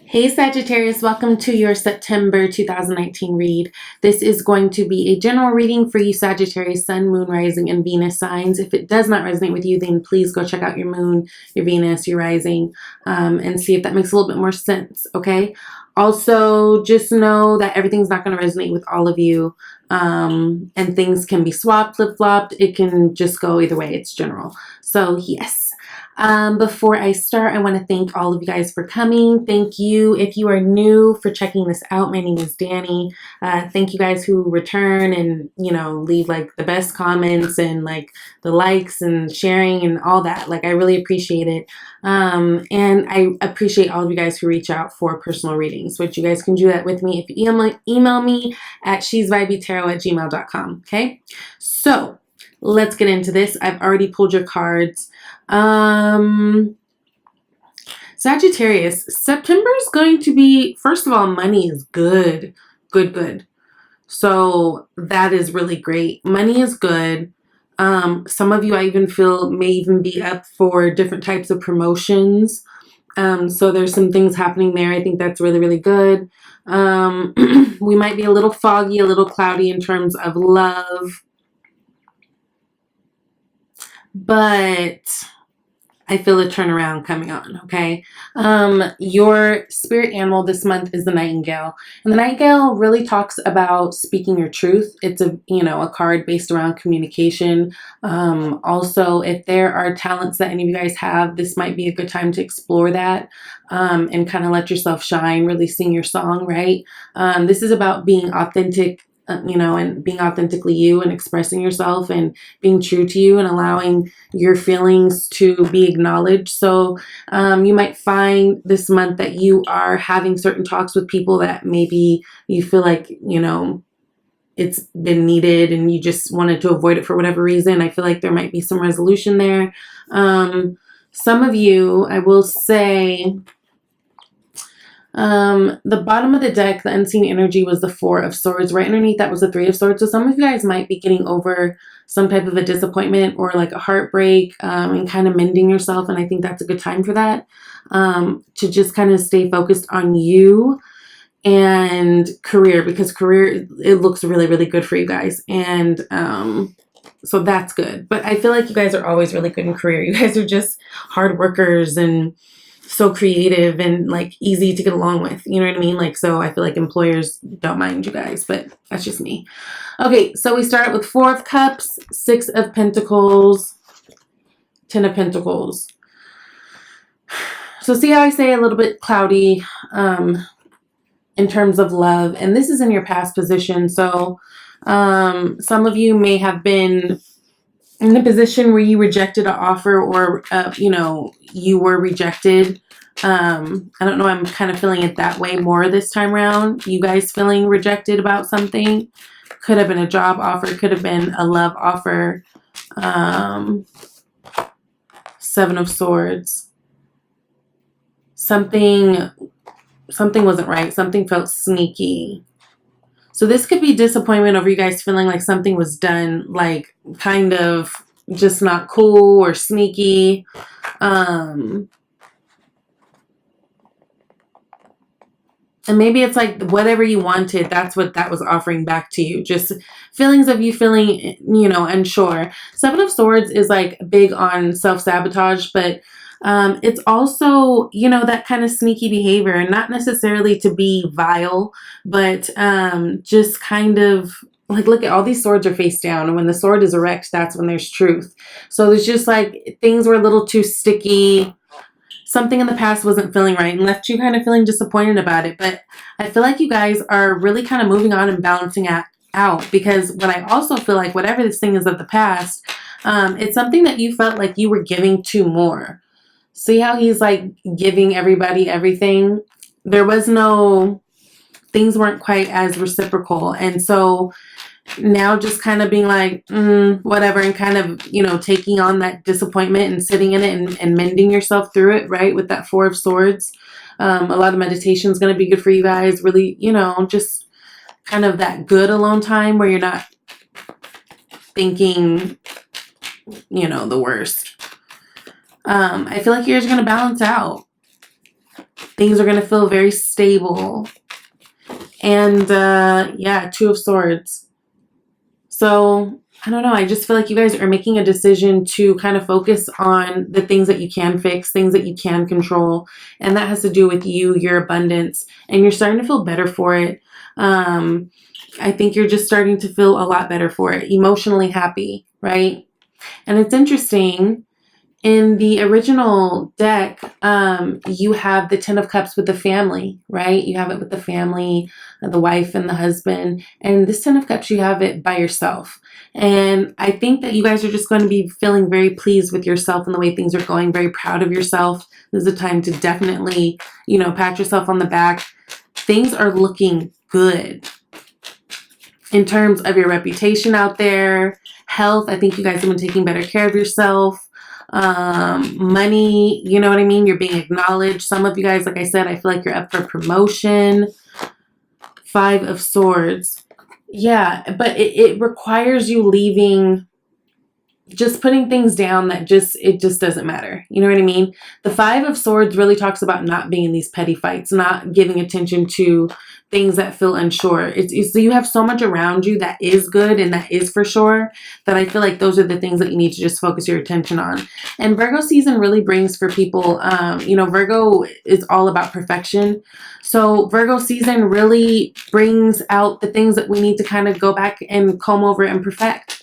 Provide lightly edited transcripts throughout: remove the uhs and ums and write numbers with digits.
Hey Sagittarius, welcome to your September 2019 read. This is going to be a general reading for you Sagittarius, Sun, Moon, Rising, and Venus signs. If it does not resonate with you, then please go check out your Moon, your Venus, your Rising, and see if that makes a little bit more sense, okay? Also, just know that everything's not going to resonate with all of you, and things can be swapped, flip-flopped. It can just go either way. It's general. So, yes. Before I start, I want to thank all of you guys for coming. Thank you if you are new for checking this out. My name is Danny. Thank you guys who return and, leave like the best comments and like the likes and sharing and all that. Like, I really appreciate it. And I appreciate all of you guys who reach out for personal readings, which you guys can do that with me if you email me at shesvibeytarot@gmail.com. Okay. So let's get into this. I've already pulled your cards. Sagittarius, September is going to be, first of all, money is good. Good. So that is really great. Money is good. Some of you I even feel may even be up for different types of promotions. So there's some things happening there. I think that's really, really good. We might be a little foggy, a little cloudy in terms of love. But I feel a turnaround coming on, okay? Your spirit animal this month is the Nightingale. And the Nightingale really talks about speaking your truth. It's a card based around communication. Also, if there are talents that any of you guys have, this might be a good time to explore that, and kind of let yourself shine, really sing your song, right? This is about being authentic, and being authentically you and expressing yourself and being true to you and allowing your feelings to be acknowledged. So you might find this month that you are having certain talks with people that maybe you feel like, it's been needed and you just wanted to avoid it for whatever reason. I feel like there might be some resolution there. Some of you, I will say, the bottom of the deck, the unseen energy was the Four of Swords. Right underneath that was the Three of Swords. So some of you guys might be getting over some type of a disappointment or like a heartbreak, and kind of mending yourself. And I think that's a good time for that, to just kind of stay focused on you and career, because career, it looks really, really good for you guys. And, so that's good. But I feel like you guys are always really good in career. You guys are just hard workers and so creative and like easy to get along with, you know what I mean? Like, so I feel like employers don't mind you guys, but that's just me. Okay, so we start with Four of Cups, Six of Pentacles, Ten of Pentacles. So see how I say a little bit cloudy in terms of love, and this is in your past position. So some of you may have been in a position where you rejected an offer, or you were rejected. I don't know, I'm kind of feeling it that way more this time around. You guys feeling rejected about something. Could have been a job offer, could have been a love offer. Seven of Swords. Something wasn't right. Something felt sneaky. So this could be disappointment over you guys feeling like something was done, like kind of just not cool or sneaky. And maybe it's like whatever you wanted, that's what that was offering back to you. Just feelings of you feeling, unsure. Seven of Swords is like big on self-sabotage, but it's also, that kind of sneaky behavior, and not necessarily to be vile, but just kind of like, look at all these swords are face down, and when the sword is erect, that's when there's truth. So there's just like things were a little too sticky. Something in the past wasn't feeling right and left you kind of feeling disappointed about it. But I feel like you guys are really kind of moving on and balancing out, because what I also feel like, whatever this thing is of the past, it's something that you felt like you were giving to more. See how he's like giving everybody everything? There was no, things weren't quite as reciprocal. And so now just kind of being like, whatever, and kind of, taking on that disappointment and sitting in it and mending yourself through it, right? With that Four of Swords. A lot of meditation is going to be good for you guys. Really, just kind of that good alone time where you're not thinking, the worst. I feel like yours are going to balance out. Things are going to feel very stable. And yeah, Two of Swords. So I don't know. I just feel like you guys are making a decision to kind of focus on the things that you can fix, things that you can control. And that has to do with you, your abundance. And you're starting to feel better for it. I think you're just starting to feel a lot better for it. Emotionally happy, right? And it's interesting. In the original deck, you have the Ten of Cups with the family, right? You have it with the family, the wife and the husband. And this Ten of Cups, you have it by yourself. And I think that you guys are just going to be feeling very pleased with yourself and the way things are going, very proud of yourself. This is a time to definitely, you know, pat yourself on the back. Things are looking good. In terms of your reputation out there, health, I think you guys have been taking better care of yourself. Money, you know what I mean? You're being acknowledged. Some of you guys, like I said, I feel like you're up for promotion. Five of Swords. Yeah, but it requires you leaving, just putting things down that it just doesn't matter. You know what I mean? The Five of Swords really talks about not being in these petty fights, not giving attention to things that feel unsure. It's you have so much around you that is good and that is for sure, that I feel like those are the things that you need to just focus your attention on. And Virgo season really brings for people, you know, Virgo is all about perfection. So Virgo season really brings out the things that we need to kind of go back and comb over and perfect.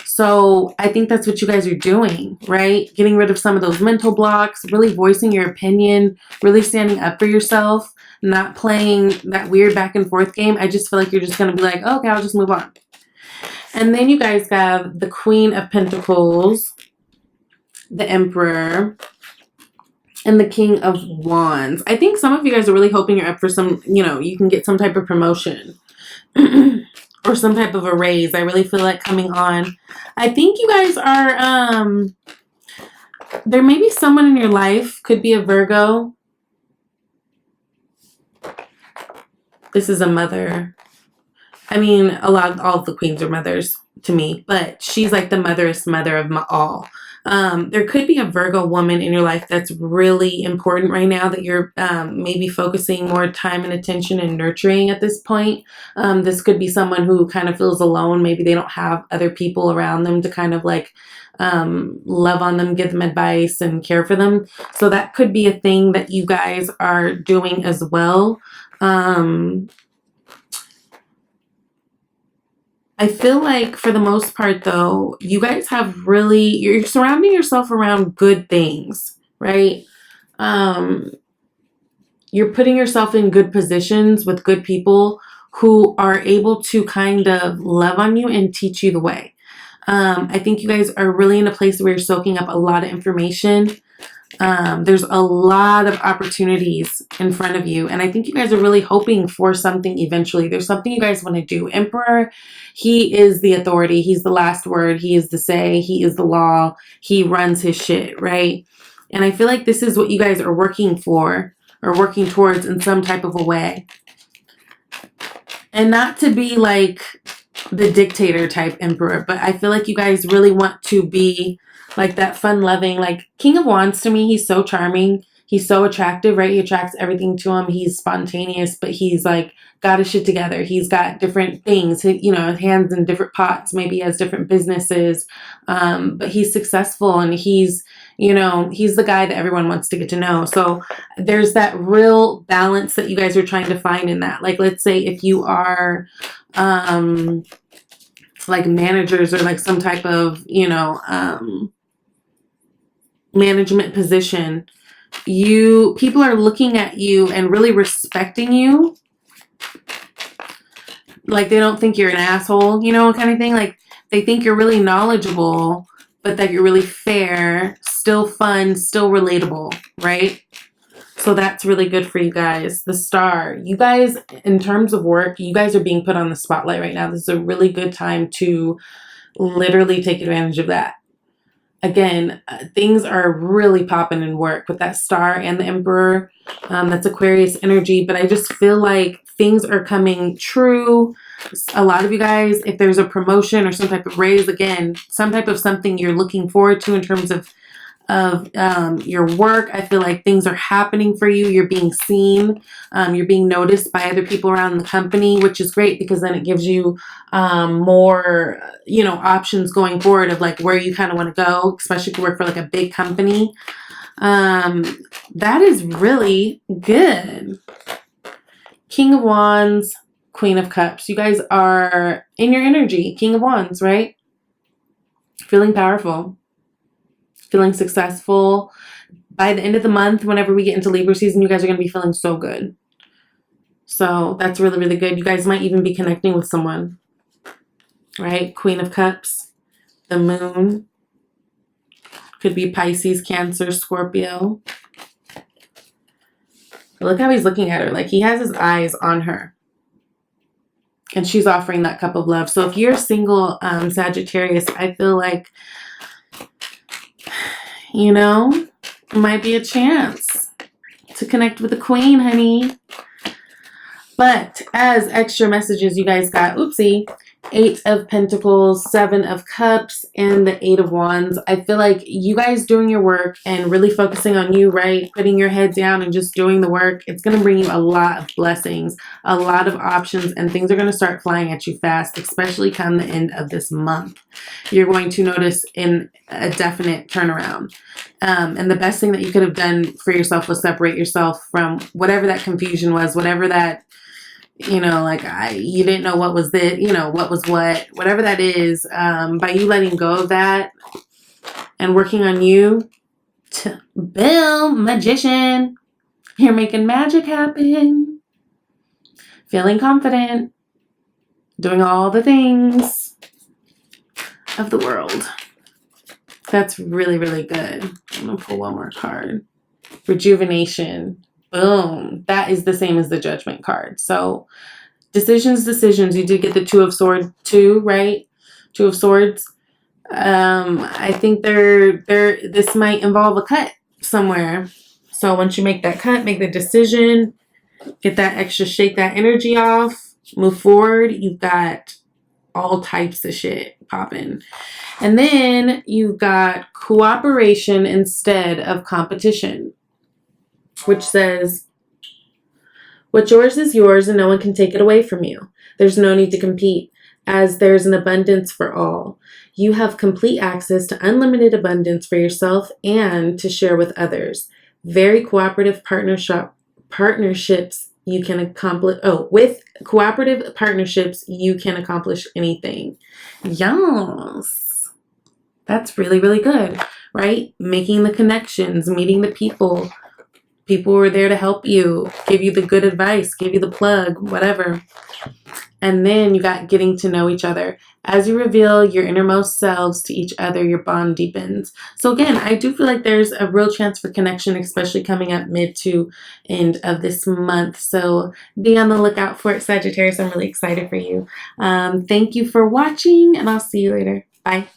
So I think that's what you guys are doing, right? Getting rid of some of those mental blocks, really voicing your opinion, really standing up for yourself, not playing that weird back and forth game. I just feel like you're just going to be like, oh, okay, I'll just move on. And then you guys have the Queen of Pentacles, the Emperor, and the King of Wands. I think some of you guys are really hoping you're up for some, you know, you can get some type of promotion. Or some type of a raise. I really feel like coming on. I think you guys are, there may be someone in your life, could be a Virgo. This is a mother. I mean, all of the queens are mothers to me, but she's like the motherest mother of all. There could be a Virgo woman in your life that's really important right now that you're maybe focusing more time and attention and nurturing at this point. This could be someone who kind of feels alone. Maybe they don't have other people around them to kind of like love on them, give them advice and care for them. So that could be a thing that you guys are doing as well. I feel like for the most part though, you guys have really, you're surrounding yourself around good things, right? You're putting yourself in good positions with good people who are able to kind of love on you and teach you the way. I think you guys are really in a place where you're soaking up a lot of information. There's a lot of opportunities in front of you. And I think you guys are really hoping for something eventually. There's something you guys want to do. Emperor, he is the authority. He's the last word. He is the say. He is the law. He runs his shit, right? And I feel like this is what you guys are working for or working towards in some type of a way. And not to be like the dictator type emperor, but I feel like you guys really want to be like that fun-loving, like King of Wands to me, he's so charming. He's so attractive, right? He attracts everything to him. He's spontaneous, but he's like got his shit together. He's got different things, you know, hands in different pots. Maybe he has different businesses, but he's successful and he's, you know, he's the guy that everyone wants to get to know. So there's that real balance that you guys are trying to find in that. Like, let's say if you are, like managers or like some type of, you know, management position, people are looking at you and really respecting you. Like they don't think you're an asshole, you know, kind of thing. Like they think you're really knowledgeable, but that you're really fair, still fun, still relatable, right? So that's really good for you guys. The Star, you guys, in terms of work, you guys are being put on the spotlight right now. This is a really good time to literally take advantage of that. Again, things are really popping in work with that Star and the Emperor. That's Aquarius energy, but I just feel like things are coming true. A lot of you guys, if there's a promotion or some type of raise, again, some type of something you're looking forward to in terms of your work. I feel like things are happening for you. You're being seen. You're being noticed by other people around the company, which is great because then it gives you more, options going forward of like where you kind of want to go, especially if you work for like a big company. That is really good. King of Wands, Queen of Cups. You guys are in your energy. King of Wands, right? Feeling powerful. Feeling successful. By the end of the month, whenever we get into Libra season, you guys are going to be feeling so good. So that's really, really good. You guys might even be connecting with someone, right? Queen of Cups, the moon. Could be Pisces, Cancer, Scorpio. But look how he's looking at her. Like he has his eyes on her. And she's offering that cup of love. So if you're single, Sagittarius, I feel like, might be a chance to connect with the queen, honey. But as extra messages, you guys got, oopsie, 8 of Pentacles, 7 of Cups, and the 8 of Wands. I feel like you guys doing your work and really focusing on you, right? Putting your head down and just doing the work. It's going to bring you a lot of blessings, a lot of options, and things are going to start flying at you fast, especially come the end of this month. You're going to notice in a definite turnaround. And the best thing that you could have done for yourself was separate yourself from whatever that confusion was, whatever that, you didn't know what was it, what was what, whatever that is, by you letting go of that and working on you, Bill, magician, you're making magic happen, feeling confident, doing all the things of the world. That's really, really good. I'm going to pull one more card. Rejuvenation. Boom. That is the same as the Judgment card. So decisions. You do get the Two of Swords too, right? Two of Swords. I think this might involve a cut somewhere. So once you make that cut, make the decision, get that extra, shake that energy off, move forward. You've got all types of shit popping. And then you've got cooperation instead of competition, which says, what's yours is yours and no one can take it away from you. There's no need to compete, as there's an abundance for all. You have complete access to unlimited abundance for yourself and to share with others. Very cooperative partnerships you can accomplish. With cooperative partnerships, you can accomplish anything. Yes. That's really, really good, right? Making the connections, meeting the people. People were there to help you, give you the good advice, give you the plug, whatever. And then you got getting to know each other. As you reveal your innermost selves to each other, your bond deepens. So again, I do feel like there's a real chance for connection, especially coming up mid to end of this month. So be on the lookout for it, Sagittarius. I'm really excited for you. Thank you for watching, and I'll see you later. Bye.